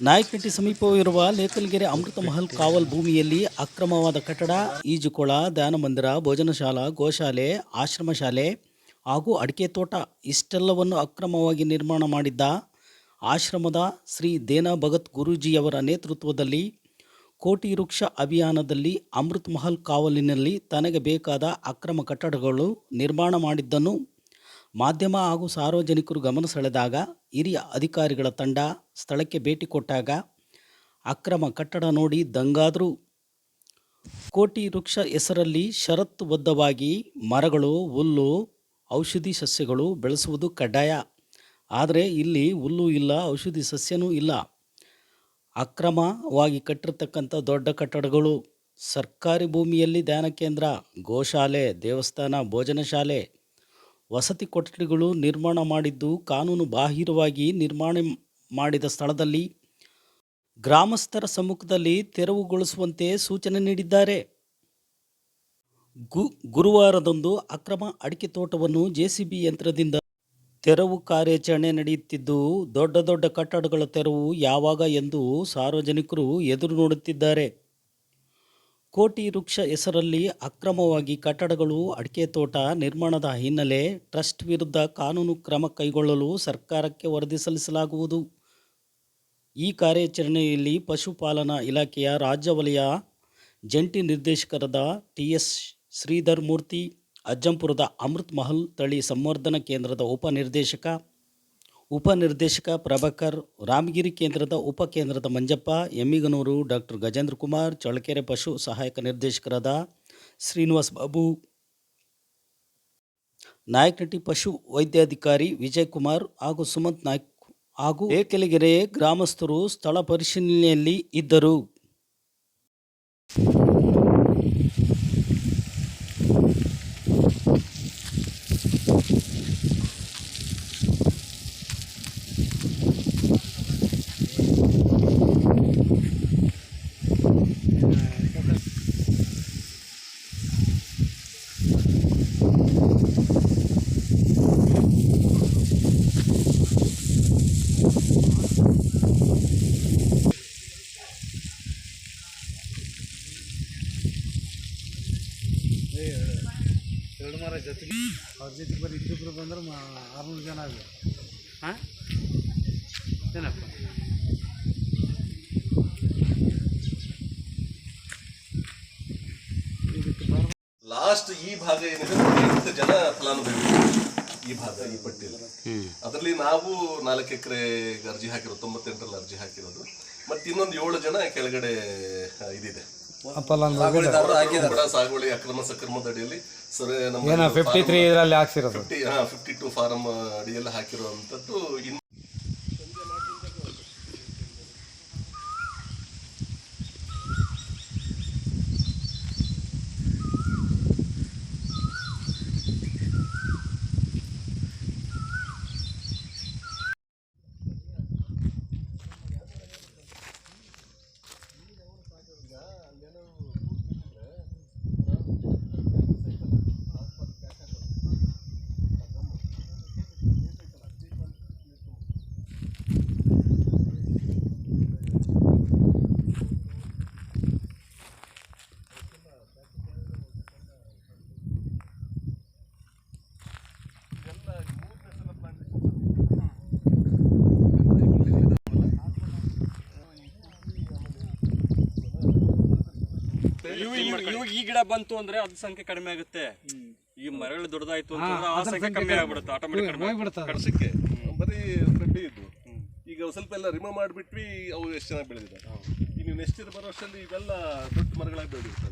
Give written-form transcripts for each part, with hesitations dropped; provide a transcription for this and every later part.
ನಾಯಕನಹಟ್ಟಿ ಸಮೀಪವಿರುವ ಲೇಕಲ್ಗೆರೆ ಅಮೃತ ಮಹಲ್ ಕಾವಲ್ ಭೂಮಿಯಲ್ಲಿ ಅಕ್ರಮವಾದ ಕಟ್ಟಡ, ಈಜುಕೊಳ, ಧ್ಯಾನ ಮಂದಿರ, ಭೋಜನಶಾಲಾ, ಗೋಶಾಲೆ, ಆಶ್ರಮ ಶಾಲೆ ಹಾಗೂ ಅಡಿಕೆ ತೋಟ ಇಷ್ಟೆಲ್ಲವನ್ನು ಅಕ್ರಮವಾಗಿ ನಿರ್ಮಾಣ ಮಾಡಿದ್ದ ಆಶ್ರಮದ ಶ್ರೀ ದೇನಾ ಭಗತ್ ಗುರೂಜಿಯವರ ನೇತೃತ್ವದಲ್ಲಿ ಕೋಟಿ ವೃಕ್ಷ ಅಭಿಯಾನದಲ್ಲಿ ಅಮೃತ ಮಹಲ್ ಕಾವಲಿನಲ್ಲಿ ತನಗೆ ಬೇಕಾದ ಅಕ್ರಮ ಕಟ್ಟಡಗಳು ನಿರ್ಮಾಣ ಮಾಡಿದ್ದನ್ನು ಮಾಧ್ಯಮ ಹಾಗೂ ಸಾರ್ವಜನಿಕರು ಗಮನ ಸೆಳೆದಾಗ ಹಿರಿಯ ಅಧಿಕಾರಿಗಳ ತಂಡ ಸ್ಥಳಕ್ಕೆ ಭೇಟಿ ಕೊಟ್ಟಾಗ ಅಕ್ರಮ ಕಟ್ಟಡ ನೋಡಿ ದಂಗಾದರು. ಕೋಟಿ ವೃಕ್ಷ ಹೆಸರಲ್ಲಿ ಷರತ್ತುಬದ್ಧವಾಗಿ ಮರಗಳು, ಹುಲ್ಲು, ಔಷಧಿ ಸಸ್ಯಗಳು ಬೆಳೆಸುವುದು ಕಡ್ಡಾಯ. ಆದರೆ ಇಲ್ಲಿ ಹುಲ್ಲು ಇಲ್ಲ, ಔಷಧಿ ಸಸ್ಯನೂ ಇಲ್ಲ. ಅಕ್ರಮವಾಗಿ ಕಟ್ಟಿರ್ತಕ್ಕಂಥ ದೊಡ್ಡ ಕಟ್ಟಡಗಳು, ಸರ್ಕಾರಿ ಭೂಮಿಯಲ್ಲಿ ಧ್ಯಾನ ಕೇಂದ್ರ, ಗೋಶಾಲೆ, ದೇವಸ್ಥಾನ, ಭೋಜನ ಶಾಲೆ, ವಸತಿ ಕೊಠಡಿಗಳು ನಿರ್ಮಾಣ ಮಾಡಿದ್ದು ಕಾನೂನು ಬಾಹಿರವಾಗಿ ನಿರ್ಮಾಣ ಮಾಡಿದ ಸ್ಥಳದಲ್ಲಿ ಗ್ರಾಮಸ್ಥರ ಸಮ್ಮುಖದಲ್ಲಿ ತೆರವುಗೊಳಿಸುವಂತೆ ಸೂಚನೆ ನೀಡಿದ್ದಾರೆ. ಗುರುವಾರದಂದು ಅಕ್ರಮ ಅಡಿಕೆ ತೋಟವನ್ನು ಜೆಸಿಬಿ ಯಂತ್ರದಿಂದ ತೆರವು ಕಾರ್ಯಾಚರಣೆ ನಡೆಯುತ್ತಿದ್ದು, ದೊಡ್ಡ ದೊಡ್ಡ ಕಟ್ಟಡಗಳ ತೆರವು ಯಾವಾಗ ಎಂದು ಸಾರ್ವಜನಿಕರು ಎದುರು ನೋಡುತ್ತಿದ್ದಾರೆ. ಕೋಟಿ ವೃಕ್ಷ ಹೆಸರಲ್ಲಿ ಅಕ್ರಮವಾಗಿ ಕಟ್ಟಡಗಳು, ಅಡಿಕೆ ತೋಟ ನಿರ್ಮಾಣದ ಹಿನ್ನೆಲೆ ಟ್ರಸ್ಟ್ ವಿರುದ್ಧ ಕಾನೂನು ಕ್ರಮ ಕೈಗೊಳ್ಳಲು ಸರ್ಕಾರಕ್ಕೆ ವರದಿ ಸಲ್ಲಿಸಲಾಗುವುದು. ಈ ಕಾರ್ಯಾಚರಣೆಯಲ್ಲಿ ಪಶುಪಾಲನಾ ಇಲಾಖೆಯ ರಾಜ್ಯ ವಲಯ ಜಂಟಿ ನಿರ್ದೇಶಕರಾದ ಟಿ.ಎಸ್. ಶ್ರೀಧರ್ ಮೂರ್ತಿ, ಅಜ್ಜಂಪುರದ ಅಮೃತ್ ಮಹಲ್ ತಳಿ ಸಂವರ್ಧನಾ ಕೇಂದ್ರದ ಉಪನಿರ್ದೇಶಕ ಪ್ರಭಾಕರ್, ರಾಮಗಿರಿ ಕೇಂದ್ರದ ಉಪಕೇಂದ್ರದ ಮಂಜಪ್ಪ, ಎಮ್ಮಿಗನೂರು ಡಾಕ್ಟರ್ ಗಜೇಂದ್ರ ಕುಮಾರ್, ಚಳ್ಳಕೆರೆ ಪಶು ಸಹಾಯಕ ನಿರ್ದೇಶಕರಾದ ಶ್ರೀನಿವಾಸ್ ಬಾಬು, ನಾಯಕನಹಟ್ಟಿ ಪಶು ವೈದ್ಯಾಧಿಕಾರಿ ವಿಜಯ್ ಕುಮಾರ್ ಹಾಗೂ ಸುಮಂತ್ ನಾಯ್ಕ್ ಹಾಗೂ ಲೇಕಲ್ಗೆರೆ ಗ್ರಾಮಸ್ಥರು ಸ್ಥಳ ಪರಿಶೀಲನೆಯಲ್ಲಿ ಇದ್ದರು. ಎರಡು ಮರ ಜೊತೆಗೆ ಅವ್ರ ಜೊತೆಗೆ ಬರೀ ಇಬ್ಬರು ಬಂದ್ರೆ 600 ಜನ ಆಗಲಿ. ಹಾಂ ಏನಪ್ಪ ಲಾಸ್ಟ್ ಈ ಭಾಗ ಏನಿದೆ 8 ಜನ ಫಲಾನುಭವಿ ಈ ಭಾಗ ಈ ಪಟ್ಟಿಯಲ್ಲಿ. ಅದರಲ್ಲಿ ನಾವು 4 ಎಕರೆ ಅರ್ಜಿ ಹಾಕಿರೋದು, 98ರಲ್ಲಿ ಅರ್ಜಿ ಹಾಕಿರೋದು. ಮತ್ತೆ ಇನ್ನೊಂದು 7 ಜನ ಕೆಳಗಡೆ ಇದಿದೆ ಸಾಗುವಳಿ ಅಕ್ರಮ ಸಕ್ರಮದ ಅಡಿಯಲ್ಲಿ 52 ಫಾರಂ ಅಡಿಯಲ್ಲಿ ಹಾಕಿರುವಂತದ್ದು. ಇವಾಗ ಈ ಗಿಡ ಬಂತು ಅಂದ್ರೆ ಅದ್ರ ಸಂಖ್ಯೆ ಕಡಿಮೆ ಆಗುತ್ತೆ. ಈ ಮರಗಳು ದೊಡ್ಡದಾಯ್ತು ಅಂತಂದ್ರೆ ಆ ಸಂಖ್ಯೆ ಕಮ್ಮಿ ಆಗ್ಬಿಡುತ್ತೆ, ಆಟೋಮೆಟಿಕ್ ಕಡ್ಸಕ್ಕೆ ಬರೀ ಕಡ್ಡಿ ಇದ್ದು. ಈಗ ಸ್ವಲ್ಪ ಎಲ್ಲ ರಿಮೂವ್ ಮಾಡಿಬಿಟ್ವಿ, ಅವು ಎಷ್ಟು ಚೆನ್ನಾಗಿ ಬೆಳೆದಿದೆ. ನೀವು ನೆಕ್ಸ್ಟ್ ಇಯರ್ ಬರೋ ವರ್ಷದಲ್ಲಿ ಇವೆಲ್ಲ ದೊಡ್ಡ ಮರಗಳಾಗಿ ಬೆಳೆದಿರ್ತದೆ.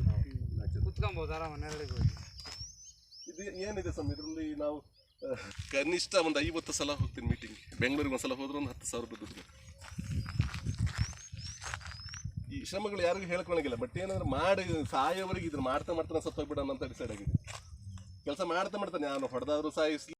ಇದು ಏನಿದೆ ಸಮ್, ಇದರಲ್ಲಿ ನಾವು ಕನಿಷ್ಠ ಒಂದು 50 ಸಲ ಹೋಗ್ತೀನಿ ಮೀಟಿಂಗ್. ಬೆಂಗಳೂರಿಗೆ ಒಂದ್ಸಲ ಹೋದ್ರೆ ಒಂದು 10,000 ರೂಪಾಯಿ ದುಡ್ಡು. ಈ ಶ್ರಮಗಳು ಯಾರಿಗೂ ಹೇಳ್ಕೊಳಂಗಿಲ್ಲ. ಬಟ್ ಏನಂದ್ರೆ ಮಾಡಿ ಸಾಯೋವರೆಗೆ ಇದನ್ನ ಮಾಡ್ತಾ ಸತ್ತೋಗ್ಬಿಡೋಣ ಅಂತ ಡಿಸೈಡ್ ಆಗಿದೆ. ಕೆಲಸ ಮಾಡ್ತಾನೆ, ನಾನು ಹೊಡೆದಾದ್ರು ಸಾಯಿಸ್ಲಿ.